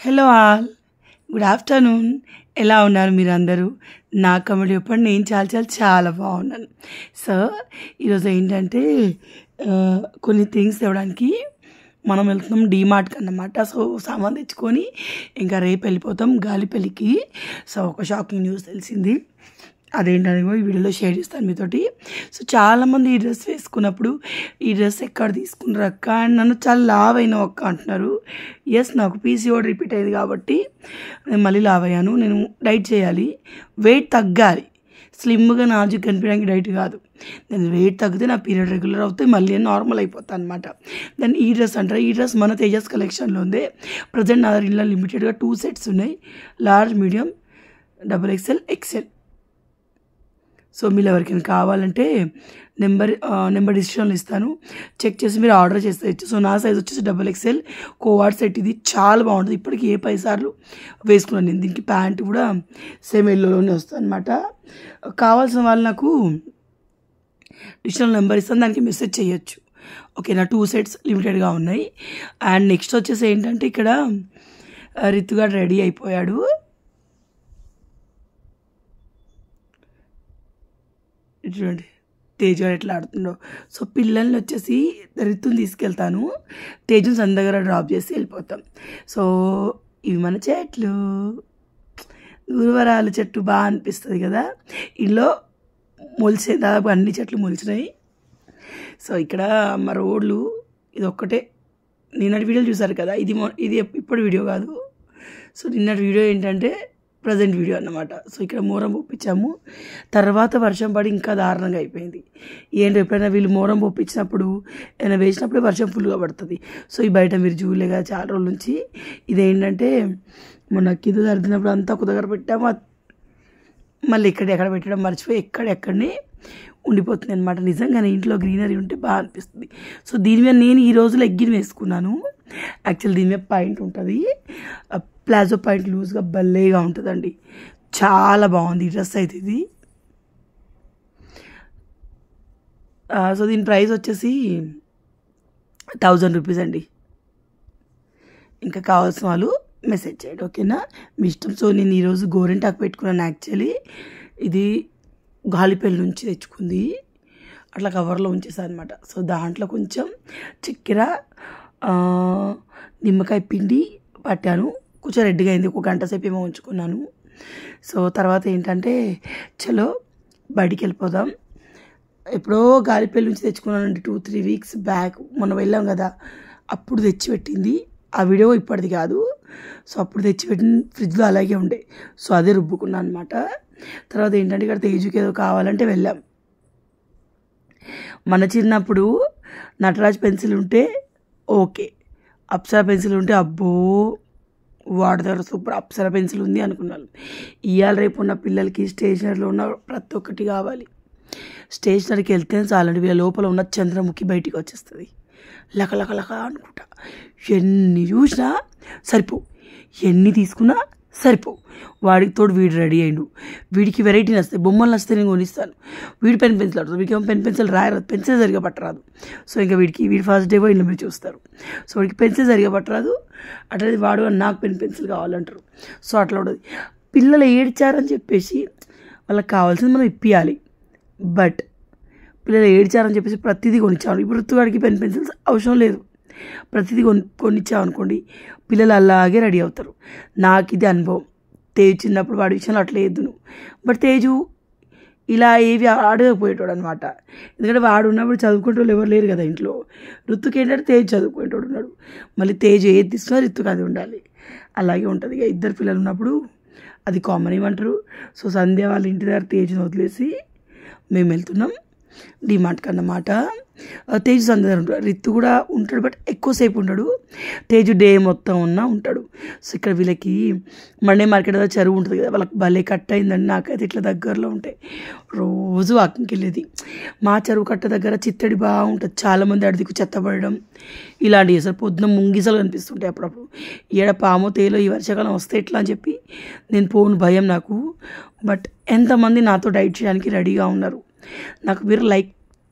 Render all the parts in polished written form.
Hello all, good afternoon. ఎలా ఉన్నారు మీరు అందరూ? నా కమెంట్ చెప్పండి. నేను చాలా చాలా చాలా బాగున్నాను. సో ఈరోజు ఏంటంటే కొన్ని థింగ్స్ తేవడానికి మనం వెళ్తున్నాం డీమార్ట్కి అన్నమాట. సో సామాన్ తెచ్చుకొని ఇంకా రేపు వెళ్ళిపోతాం గాలిపల్లికి. సో ఒక షాకింగ్ న్యూస్ తెలిసింది, అదేంటని ఈ వీడియోలో షేర్ చేస్తాను మీతోటి. సో చాలామంది ఈ డ్రెస్ వేసుకున్నప్పుడు ఈ డ్రెస్ ఎక్కడ తీసుకున్నారు అక్క అని నన్ను చాలా లావ్ అయిన అక్క అంటున్నారు. ఎస్, నాకు పీసీఓడి రిపీట్ అయింది కాబట్టి నేను మళ్ళీ లావ్ అయ్యాను. నేను డైట్ చేయాలి, వెయిట్ తగ్గాలి. స్లిమ్గా నాజుగా కనిపించడానికి డైట్ కాదు. నేను వెయిట్ తగ్గితే నా పీరియడ్ రెగ్యులర్ అవుతాయి, మళ్ళీ నార్మల్ అయిపోతాను అనమాట. దెన్ ఈ డ్రెస్ అంటారు, ఈ డ్రెస్ మన తేజస్ కలెక్షన్లో ఉంది. ప్రజెంట్ నా దగ్గర లిమిటెడ్గా 2 సెట్స్ ఉన్నాయి, large, medium, XXL, XL. So మీరు ఎవరికైనా కావాలంటే నెంబర్ డిస్క్రిప్షన్లో ఇస్తాను, చెక్ చేసి మీరు ఆర్డర్ చేసేయచ్చు. సో నా సైజ్ వచ్చేసి XXL కోవాడ్ సెట్. ఇది చాలా బాగుంటుంది. ఇప్పటికి 10 సార్లు వేసుకున్నాను నేను. దీనికి ప్యాంట్ కూడా సేమ్ ఎల్లోలోనే వస్తుంది అనమాట. కావాల్సిన వాళ్ళు నాకు డిజిటల్ నెంబర్ ఇస్తాను, దానికి మెసేజ్ చేయొచ్చు. ఓకే, నా 2 సెట్స్ లిమిటెడ్గా ఉన్నాయి. అండ్ నెక్స్ట్ వచ్చేసి ఏంటంటే ఇక్కడ రితుగా రెడీ అయిపోయాడు. చూడండి తేజు ఎట్లా ఆడుతుండో. సో పిల్లల్ని వచ్చేసి రితుని తీసుకెళ్తాను, తేజుని సన్ దగ్గర డ్రాప్ చేసి వెళ్ళిపోతాం. సో ఇవి మన చెట్లు, దూరవరాల చెట్టు బాగా అనిపిస్తుంది కదా. ఇంట్లో మొలిసే దాదాపు అన్ని చెట్లు మొలిచినాయి. సో ఇక్కడ మా రోడ్లు ఇది ఒక్కటే. నిన్నటి వీడియోలు చూసారు కదా, ఇది ఇప్పుడు వీడియో కాదు. సో నిన్నటి వీడియో ఏంటంటే ప్రజెంట్ వీడియో అన్నమాట. సో ఇక్కడ మోరం పొప్పించాము, తర్వాత వర్షం పడి ఇంకా దారుణంగా అయిపోయింది. ఏంటో ఎప్పుడైనా వీళ్ళు మోరం పొప్పించినప్పుడు ఏమైనా వేసినప్పుడే వర్షం ఫుల్గా పడుతుంది. సో ఈ బయట మీరు చూడలేగా చాలా రోజుల నుంచి. ఇదేంటంటే మొన్న కింద సర్దినప్పుడు అంతా ఒక దగ్గర పెట్టాము, మళ్ళీ ఎక్కడ పెట్టడం మర్చిపోయి ఎక్కడెక్కడనే ఉండిపోతుంది అనమాట. నిజంగానే ఇంట్లో గ్రీనరీ ఉంటే బాగా అనిపిస్తుంది. సో దీని మీద నేను ఈ రోజు లెగ్గిన్ వేసుకున్నాను. యాక్చువల్ దీని మీద పాయింట్ ఉంటుంది, ప్లాజో పాయింట్ లూజ్గా భలేగా ఉంటుందండి. చాలా బాగుంది ఈ డ్రెస్ అయితే ఇది. సో దీని ప్రైస్ వచ్చేసి 1000 రూపీస్ అండి. ఇంకా కావాల్సిన వాళ్ళు మెసేజ్ చేయండి, ఓకేనా? మీ ఇష్టం. సో నేను ఈరోజు గోరెంటాకు పెట్టుకున్నాను. యాక్చువల్లీ ఇది గాలిపల్లి నుంచి తెచ్చుకుంది, అట్లా కవర్లో ఉంచేసాను అనమాట. సో దాంట్లో కొంచెం చక్కెర, నిమ్మకాయ పిండి పట్టాను. కొంచెం రెడ్గా అయింది, 1 గంట సేపు ఏమో ఉంచుకున్నాను. సో తర్వాత ఏంటంటే చలో బయటికి వెళ్ళిపోదాం. ఎప్పుడో గాలిపల్లి నుంచి తెచ్చుకున్నానండి, 2-3 వీక్స్ బ్యాక్. మొన్న వెళ్ళాం కదా, అప్పుడు తెచ్చిపెట్టింది. ఆ వీడియో ఇప్పటిది కాదు. సో అప్పుడు తెచ్చిపెట్టిన ఫ్రిడ్జ్లో అలాగే ఉండే. సో అదే రుబ్బుకున్నాను అనమాట. తర్వాత ఏంటంటే ఇక్కడ తేజుకి ఏదో కావాలంటే వెళ్ళాం. మన చిన్నప్పుడు నటరాజ్ పెన్సిల్ ఉంటే ఓకే, అప్సరా పెన్సిల్ ఉంటే అబ్బో వాడతారు, సూపర్ అప్సరా పెన్సిల్ ఉంది అనుకున్నాను. ఇవాళ రేపు ఉన్న పిల్లలకి స్టేషనరీలో ఉన్న ప్రతి ఒక్కటి కావాలి. స్టేషనరీకి వెళ్తే చాలండి, వీళ్ళ లోపల ఉన్న చంద్రముఖి బయటికి వచ్చేస్తుంది. లక అనుకుంటా. ఎన్ని చూసినా సరిపో, ఎన్ని తీసుకున్నా సరిపో. వాడికి తోడు వీడు రెడీ అయ్యిండు. వీడికి వెరైటీ నస్తాయి, బొమ్మలు నస్తే నేను కొనిస్తాను. వీడి పెన్సిల్ ఆడుతుంది, వీడికి ఏమో పెన్సిల్ రాయరాదు, పెన్సిల్ సరిగా పట్టరాదు. సో ఇంకా వీడి ఫస్ట్ డే ఇంట్లో మీరు చూస్తారు. సో వాడికి పెన్సిల్ సరిగా పట్టరాదు, అట్లా వాడు నాకు పెన్సిల్ కావాలంటారు. సో అట్లా ఉండదు. పిల్లలు ఏడ్చారని చెప్పేసి వాళ్ళకి కావాల్సింది మనం ఇప్పియాలి. బట్ పిల్లలు ఏడ్చారని చెప్పేసి ప్రతిదీ కొనిచ్చాను. ఇప్పుడు ఋతువాడికి పెన్సిల్స్ అవసరం లేదు, ప్రతిదీ కొనిచ్చామనుకోండి పిల్లలు అలాగే రెడీ అవుతారు. నాకు ఇది అనుభవం. తేజు చిన్నప్పుడు వాడి విషయంలో అట్లా వేయద్దు నువ్వు. బట్ తేజు ఇలా ఏవి ఆడకపోయేటోడు అనమాట. ఎందుకంటే వాడు ఉన్నప్పుడు చదువుకుంటూ ఎవరు లేరు కదా ఇంట్లో. ఋతుకి ఏంటంటే తేజు చదువుకునేటోడు ఉన్నాడు. మళ్ళీ తేజు ఏది తీసుకున్నా ఋతుకు అది ఉండాలి. అలాగే ఉంటుంది. ఇక 2 పిల్లలు ఉన్నప్పుడు అది కామన్ ఏమంటారు. సో సంధ్య వాళ్ళ ఇంటి దగ్గర తేజుని వదిలేసి మేము వెళ్తున్నాం డీమార్ట్కి అన్నమాట. తేజు సంధ్య దగ్గర ఉంటాడు, రితు కూడా ఉంటాడు, బట్ ఎక్కువసేపు ఉంటాడు. తేజు డే మొత్తం ఉంటాడు. సో ఇక్కడ వీళ్ళకి మండే మార్కెట్ దగ్గర చెరువు ఉంటుంది కదా, వాళ్ళకి భలే కట్ అయిందండి. నాకైతే ఇట్లా దగ్గరలో ఉంటాయి, రోజు వాకింగ్కి వెళ్ళేది. మా చెరువు కట్ట దగ్గర చిత్తడి బాగుంటుంది. చాలామంది అడిదికు చెత్తపడడం ఇలాంటివి చేస్తారు. పొద్దున ముంగిసలు కనిపిస్తుంటాయి అప్పుడప్పుడు. ఏడ పామో తేలో ఈ వర్షాకాలం వస్తే ఎట్లా అని చెప్పి నేను పోను, భయం నాకు. బట్ ఎంతమంది నాతో డైట్ చేయడానికి రెడీగా ఉన్నారు? నాకు మీరు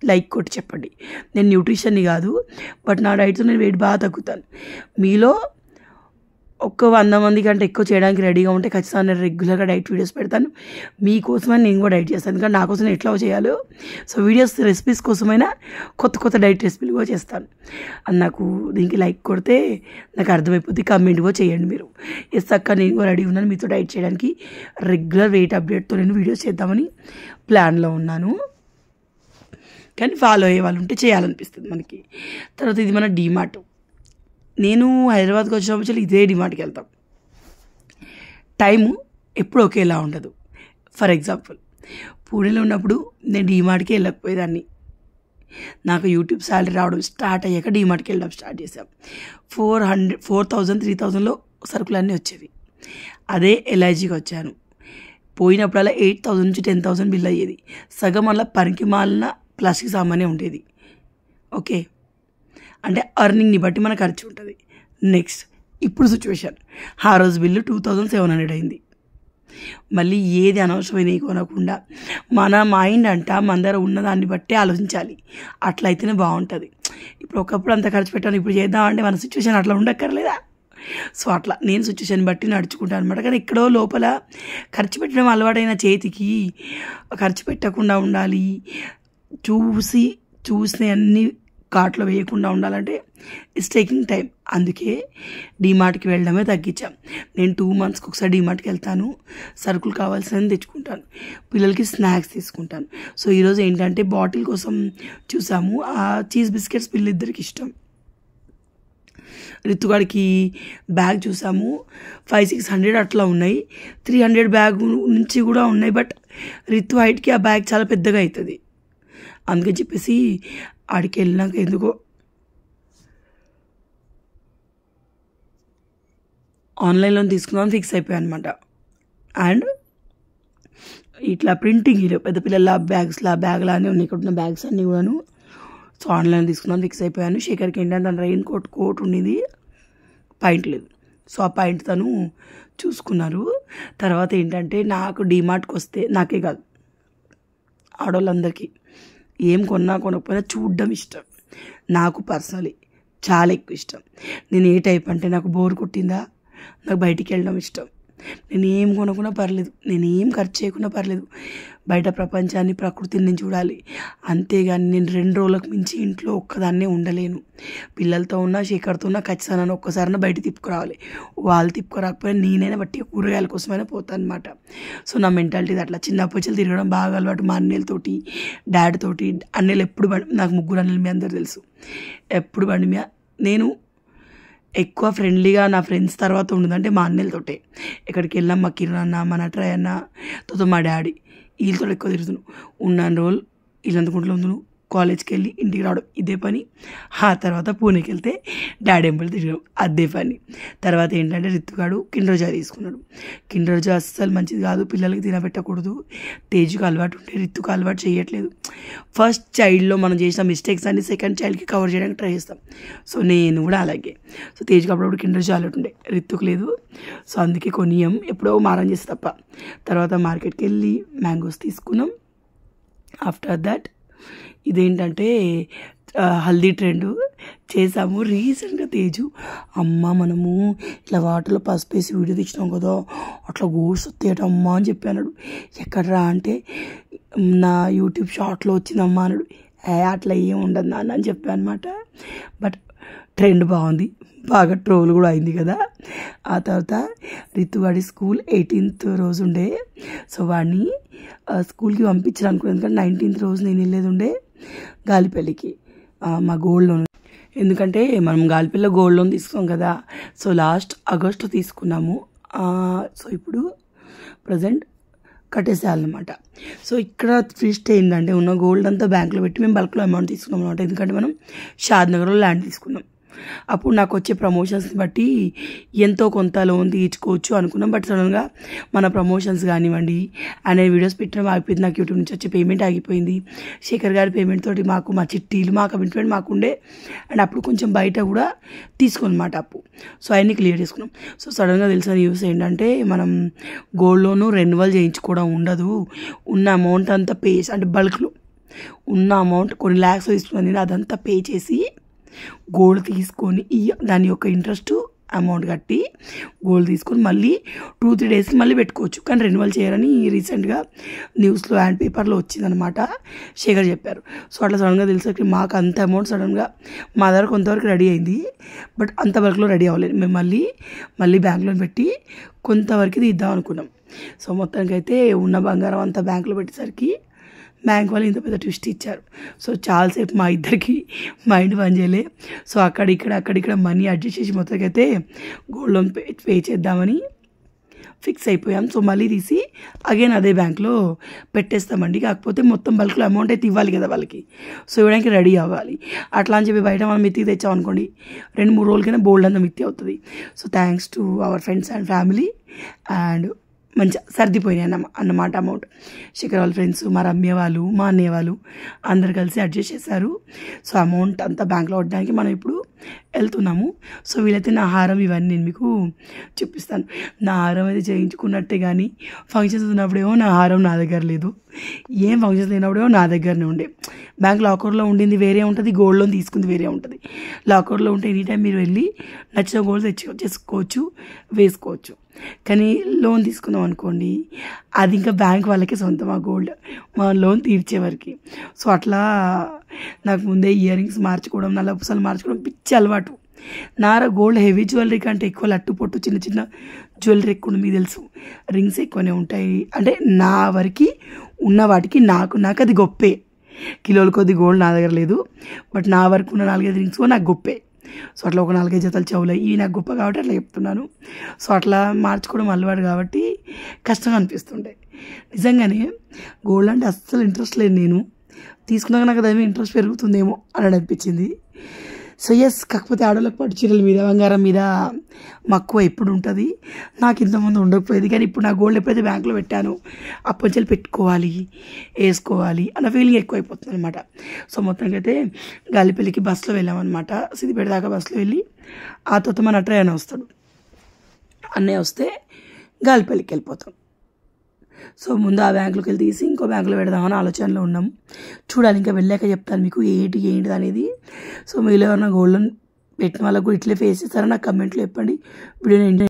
లైక్ కొట్టి చెప్పండి. నేను న్యూట్రిషన్ని కాదు, బట్ నా డైట్తో నేను వెయిట్ బాగా తగ్గుతాను. మీలో ఒక్క 100 మంది కంటే ఎక్కువ చేయడానికి రెడీగా ఉంటే ఖచ్చితంగా నేను రెగ్యులర్గా డైట్ వీడియోస్ పెడతాను. మీకోసమని నేను కూడా డైట్ చేస్తాను, ఎందుకంటే నా కోసం ఎట్లా చేయాలో. సో వీడియోస్ రెసిపీస్ కోసమైనా కొత్త డైట్ రెసిపీలు కూడా చేస్తాను. అది నాకు దీనికి లైక్ కొడితే నాకు అర్థమైపోతుంది, కామెంట్ కూడా చేయండి మీరు. ఎస్ అక్క నేను కూడా రెడీ ఉన్నాను మీతో డైట్ చేయడానికి. రెగ్యులర్ వెయిట్ అప్డేట్తో నేను వీడియోస్ చేద్దామని ప్లాన్లో ఉన్నాను. కానీ ఫాలో అయ్యే వాళ్ళు ఉంటే చేయాలనిపిస్తుంది మనకి. తర్వాత ఇది మన డీమార్ట్. నేను హైదరాబాద్కి వచ్చినప్పుడు ఇదే డీమార్ట్కి వెళ్తాం. టైము ఎప్పుడు ఒకేలా ఉండదు. ఫర్ ఎగ్జాంపుల్ పూణేలో ఉన్నప్పుడు నేను డీమార్ట్కి వెళ్ళకపోయేదాన్ని. నాకు యూట్యూబ్ శాలరీ రావడం స్టార్ట్ అయ్యాక డీమార్ట్కి వెళ్ళడం స్టార్ట్ చేసాం. 4,000 3,000లో సరుకులన్నీ వచ్చేవి. అదే ఎల్ఐజీకి వచ్చాను. పోయినప్పుడల్లా 8,000 నుంచి 10,000 బిల్ అయ్యేది. సగం అలా పనికి మాలిన ప్లాస్టిక్ సామానే ఉండేది. ఓకే, అంటే అర్నింగ్ని బట్టి మన ఖర్చు ఉంటుంది. నెక్స్ట్ ఇప్పుడు సిచ్యువేషన్, ఆ రోజు బిల్లు 2,700 అయింది. మళ్ళీ ఏది అనవసరమైనవి కొనకుండా మన మైండ్ మన దగ్గర ఉన్నదాన్ని బట్టే ఆలోచించాలి. అట్లయితేనే బాగుంటుంది. ఇప్పుడు ఒకప్పుడు అంత ఖర్చు పెట్టాను, ఇప్పుడు చేద్దామంటే మన సిచ్యువేషన్ అట్లా ఉండక్కర్లేదా? సో అట్లా నేను సిచ్యువేషన్ బట్టి నడుచుకుంటాను అనమాట. కానీ ఎక్కడో లోపల ఖర్చు పెట్టడం అలవాటైన చేతికి ఖర్చు పెట్టకుండా ఉండాలి, చూసి అన్నీ కార్ట్లో వేయకుండా ఉండాలంటే ఇట్స్ టేకింగ్ టైం. అందుకే డీమార్ట్కి వెళ్ళడమే తగ్గించాం. నేను 2 monthsకి ఒకసారి డీమార్ట్కి వెళ్తాను, సరుకులు కావాల్సినవి తెచ్చుకుంటాను, పిల్లలకి స్నాక్స్ తీసుకుంటాను. సో ఈరోజు ఏంటంటే బాటిల్ కోసం చూసాము. ఆ చీజ్ బిస్కెట్స్ పిల్లలిద్దరికి ఇష్టం. రితుగాడికి బ్యాగ్ చూసాము, 500-600 అట్లా ఉన్నాయి. 300 బ్యాగ్ నుంచి కూడా ఉన్నాయి. బట్ రితు హైట్కి ఆ బ్యాగ్ చాలా పెద్దగా అవుతుంది. అందుకని చెప్పేసి ఆడికి వెళ్ళినాక ఎందుకో ఆన్లైన్లో తీసుకుందాం ఫిక్స్ అయిపోయాను అనమాట. అండ్ ఇట్లా ప్రింటింగ్ పెద్ద పిల్లల బ్యాగ్లా అన్నీ ఉన్నాయి. ఇక్కడ ఉన్న బ్యాగ్స్ అన్నీ కూడాను. సో ఆన్లైన్ తీసుకుందాం ఫిక్స్ అయిపోయాను. శేఖర్కి ఏంటంటే తన రెయిన్ కోట్ ఉండింది, పాయింట్ లేదు. సో ఆ పాయింట్ తను చూసుకున్నారు. తర్వాత ఏంటంటే నాకు డీమార్ట్కి వస్తే నాకే కాదు ఆడవాళ్ళందరికీ ఏం కొనకపోయినా చూడడం ఇష్టం. నాకు పర్సనలీ చాలా ఎక్కువ ఇష్టం. నేను ఏ టైప్ అంటే నాకు బోర్ కొట్టిందా నాకు బయటికి వెళ్ళడం ఇష్టం. నేను ఏం కొనుక్కున్నా పర్లేదు, నేను ఏం ఖర్చు చేయకున్నా పర్లేదు, బయట ప్రపంచాన్ని ప్రకృతిని నేను చూడాలి. అంతేగాని నేను 2 రోజులకు మించి ఇంట్లో ఒక్కదాన్నే ఉండలేను. పిల్లలతో ఉన్నా శేఖర్తో ఉన్నా ఖచ్చితంగా ఒక్కసారైనా బయట తిప్పుకురావాలి. వాళ్ళు తిప్పుకురాకపోయినా నేనైనా బట్టి కూరగాయల కోసమైనా పోతాను అనమాట. సో నా మెంటాలిటీ అట్లా. చిన్నప్పటి తిరగడం బాగా అలవాటు. మా అన్నయ్యలతోటి డాడీ తోటి. అన్నయ్యలు ఎప్పుడు నాకు 3 అన్నయ్యలు, మీ అందరు తెలుసు. ఎప్పుడు బండి మీద నేను ఎక్కువ ఫ్రెండ్లీగా నా ఫ్రెండ్స్ తర్వాత ఉండదంటే మా అన్నయ్యలతోటే. ఎక్కడికి వెళ్ళాం మా కిరణ్ అన్న, మా నటరాయ్ అన్న, తర్వాత మా డాడీ, వీళ్ళతో ఎక్కువ తిరుగుతున్నాను. ఉన్న రోజులు వీళ్ళందుకుంట్లో ఉందును, కాలేజ్కి వెళ్ళి ఇంటికి రావడం ఇదే పని. ఆ తర్వాత పూణేకి వెళ్తే డాడీ ఎంబడి తిరగడం అదే పని. తర్వాత ఏంటంటే రితుగాడు కిండర్ జాయ్ తీసుకున్నాడు. కిండర్ జాయ్ అస్సలు మంచిది కాదు, పిల్లలకి తినబెట్టకూడదు. తేజుకి అలవాటు ఉంటే రితుకు అలవాటు చేయట్లేదు. ఫస్ట్ చైల్డ్లో మనం చేసిన మిస్టేక్స్ అన్ని సెకండ్ చైల్డ్కి కవర్ చేయడానికి ట్రై చేస్తాం. సో నేను కూడా అలాగే. సో తేజుకి అప్పుడప్పుడు కిండర్ జాయ్ అలవాటు ఉండే, రితుకు లేదు. సో అందుకే కొనియం, ఎప్పుడో మారం చేస్తే తప్ప. తర్వాత మార్కెట్కి వెళ్ళి మ్యాంగోస్ తీసుకున్నాం. ఆఫ్టర్ దట్ ఇదేంటంటే హల్దీ ట్రెండ్ చేసాము. రీసెంట్గా తేజు అమ్మ మనము ఇట్లా వాటర్లో పసుపు వేసి వీడియో తెచ్చినాం కదా, అట్లా గోస్ట్ వస్తాయట అమ్మ అని చెప్పి అన్నాడు. ఎక్కడరా అంటే నా యూట్యూబ్ షార్ట్లో వచ్చిందమ్మా అన్నాడు. అట్లా ఏం ఉండదు నాన్న అని చెప్పాను అనమాట. బట్ ట్రెండ్ బాగుంది, బాగా ట్రోల్ కూడా అయింది కదా. ఆ తర్వాత రితువాడి స్కూల్ 18th రోజు ఉండే. సో వాడిని స్కూల్కి పంపించాను అనుకున్నాను, ఎందుకంటే 19th రోజు నేను వెళ్ళేది ఉండే గాలిపల్లికి మా గోల్డ్ లోన్. ఎందుకంటే మనం గాలిపల్లిలో గోల్డ్ లోన్ తీసుకున్నాం కదా. సో లాస్ట్ ఆగస్టు తీసుకున్నాము. సో ఇప్పుడు ప్రజెంట్ కట్టేసేయాలన్నమాట. సో ఇక్కడ ట్విస్ట్ ఏంటంటే ఉన్న గోల్డ్ అంతా బ్యాంకులో పెట్టి మేము బల్క్లో అమౌంట్ తీసుకున్నాం అనమాట. ఎందుకంటే మనం షాద్నగర్లో ల్యాండ్ తీసుకున్నాం. అప్పుడు నాకు వచ్చే ప్రమోషన్స్ని బట్టి ఎంతో కొంత లోన్ తీర్చుకోవచ్చు అనుకున్నాం. బట్ సడన్గా మన ప్రమోషన్స్ కానివ్వండి అనే వీడియోస్ పెట్టడం ఆగిపోయింది. నాకు యూట్యూబ్ నుంచి వచ్చే పేమెంట్ ఆగిపోయింది. శేఖర్ గారి పేమెంట్ తోటి మాకు మా చిట్టీలు మా కమిట్మెంట్ మాకుండే. అండ్ అప్పుడు కొంచెం బయట కూడా తీసుకున్నమాట అప్పు. సో అవన్నీ క్లియర్ చేసుకున్నాం. సో సడన్గా తెలిసిన న్యూస్ ఏంటంటే మనం గోల్డ్ లోను రెన్యువల్ చేయించుకోవడం ఉండదు, ఉన్న అమౌంట్ అంతా పే అంటే బల్క్లో ఉన్న అమౌంట్ కొన్ని ల్యాక్స్ తీసుకుని అదంతా పే చేసి గోల్డ్ తీసుకొని దాని యొక్క ఇంట్రెస్ట్ అమౌంట్ కట్టి గోల్డ్ తీసుకొని మళ్ళీ 2-3 డేస్కి మళ్ళీ పెట్టుకోవచ్చు. కానీ రెన్యువల్ చేయరని రీసెంట్గా న్యూస్లో అండ్ పేపర్లో వచ్చిందనమాట. శేఖర్ చెప్పారు. సో అట్లా సడన్గా తెలిసరికి మాకు అంత అమౌంట్ సడన్గా మా దగ్గర కొంతవరకు రెడీ అయింది, బట్ అంత వరకులో రెడీ అవ్వలేదు. మేము మళ్ళీ బ్యాంక్లో పెట్టి కొంతవరకు తీద్దాం అనుకున్నాం. సో మొత్తానికి అయితే ఉన్న బంగారం అంతా బ్యాంకులో పెట్టేసరికి బ్యాంక్ వాళ్ళు ఇంత పెద్ద ట్విస్ట్ ఇచ్చారు. సో చాలాసేపు మా ఇద్దరికి మైండ్ పని చేయలే. సో అక్కడిక్కడ మనీ అడ్జస్ట్ చేసి మొత్తానికి అయితే గోల్డ్ లోన్ పే చేద్దామని ఫిక్స్ అయిపోయాం. సో మళ్ళీ తీసి అగైన్ అదే బ్యాంక్లో పెట్టేస్తామండి. కాకపోతే మొత్తం బల్క్లో అమౌంట్ అయితే ఇవ్వాలి కదా వాళ్ళకి. సో ఇవ్వడానికి రెడీ అవ్వాలి. అట్లా అని చెప్పి బయట మనం మిత్తికి తెచ్చామనుకోండి 2-3 రోజులకైనా బోల్డ్ అంతా మిత్తి అవుతుంది. So thanks to our friends and family and మంచిగా సర్దిపోయినాయి అన్నమాట అమౌంట్. శేఖర్ వాళ్ళ ఫ్రెండ్స్, మా రమ్య వాళ్ళు, మా అన్నయ్య వాళ్ళు అందరు కలిసి అడ్జస్ట్ చేశారు. సో అమౌంట్ అంతా బ్యాంక్లో పడడానికి మనం ఇప్పుడు వెళ్తున్నాము. సో వీలైతే నా హారం ఇవన్నీ నేను మీకు చూపిస్తాను. నా హారం అయితే చేయించుకున్నట్టే, కానీ ఫంక్షన్స్ ఉన్నప్పుడేమో నా హారం నా దగ్గర లేదు, ఏం ఫంక్షన్స్ లేనప్పుడేమో నా దగ్గరనే ఉండే. బ్యాంక్ లాకర్లో ఉండింది వేరే ఉంటుంది, గోల్డ్ లోన్ తీసుకుంది వేరే ఉంటుంది. లాకర్లో ఉంటే ఎనీ టైం మీరు వెళ్ళి నచ్చిన గోల్డ్ చేసుకోవచ్చు, వేసుకోవచ్చు. కానీ లోన్ తీసుకుందాం అనుకోండి, అది ఇంకా బ్యాంక్ వాళ్ళకే సొంతం ఆ గోల్డ్, మా లోన్ తీర్చేవరకు. సో అట్లా నాకు ముందే ఇయర్ రింగ్స్ మార్చుకోవడం, నల్ల పూసలు మార్చుకోవడం పిచ్చి అలవాటు. నార గోల్డ్ హెవీ జ్యువెలరీ కంటే ఎక్కువ లట్టు పొట్టు చిన్న చిన్న జ్యువెలరీ ఎక్కువ, మీకు తెలుసు రింగ్స్ ఎక్కువనే ఉంటాయి. అంటే నా వరకు ఉన్న వాటికి నాకు అది గొప్పే. కిలోల కొద్ది గోల్డ్ నా దగ్గర లేదు, బట్ నా వరకు ఉన్న 4-5 రింగ్స్ నాకు గొప్పే. సో అట్లా ఒక 4-5 జతలు చెవులు ఇవి నాకు గొప్ప కాబట్టి అట్లా చెప్తున్నాను. సో అట్లా మార్చుకోవడం అలవాటు కాబట్టి కష్టంగా అనిపిస్తుండే. నిజంగానే గోల్డ్ అంటే అస్సలు ఇంట్రెస్ట్ లేదు. నేను తీసుకున్నాక నాకు అదేమో ఇంట్రెస్ట్ పెరుగుతుందేమో అని అనిపించింది. సో ఎస్, కాకపోతే ఆడవాళ్ళకి పట్టు చీరల మీద, బంగారం మీద మక్కువ ఎప్పుడు ఉంటుంది. నాకు ఇంతకుముందు ఉండకపోయేది, కానీ ఇప్పుడు నా గోల్డ్ ఎప్పుడైతే బ్యాంకులో పెట్టానో అప్పటి నుంచి పెట్టుకోవాలి, వేసుకోవాలి అన్న ఫీలింగ్ ఎక్కువైపోతుంది అనమాట. సో మొత్తానికి అయితే గాలిపల్లికి బస్సులో వెళ్ళామన్నమాట. సిద్దిపేట దాకా బస్సులో వెళ్ళి ఆ తర్వాత మన అన్నయ్య వస్తాడు. అన్నయ్య వస్తే గాలిపల్లికి వెళ్ళిపోతాం. సో ముందు ఆ బ్యాంకులోకి వెళ్ళి తీసి ఇంకో బ్యాంకులో పెడదామని ఆలోచనలో ఉన్నాం. చూడాలి, ఇంకా వెళ్ళాక చెప్తాను మీకు ఏంటి అనేది. సో మీలో ఎవరైనా గోల్డ్ లోన్ పెట్టిన వాళ్ళకు ఇట్లే ఫేస్ చేస్తారో నాకు కమెంట్లో చెప్పండి. వీడియోని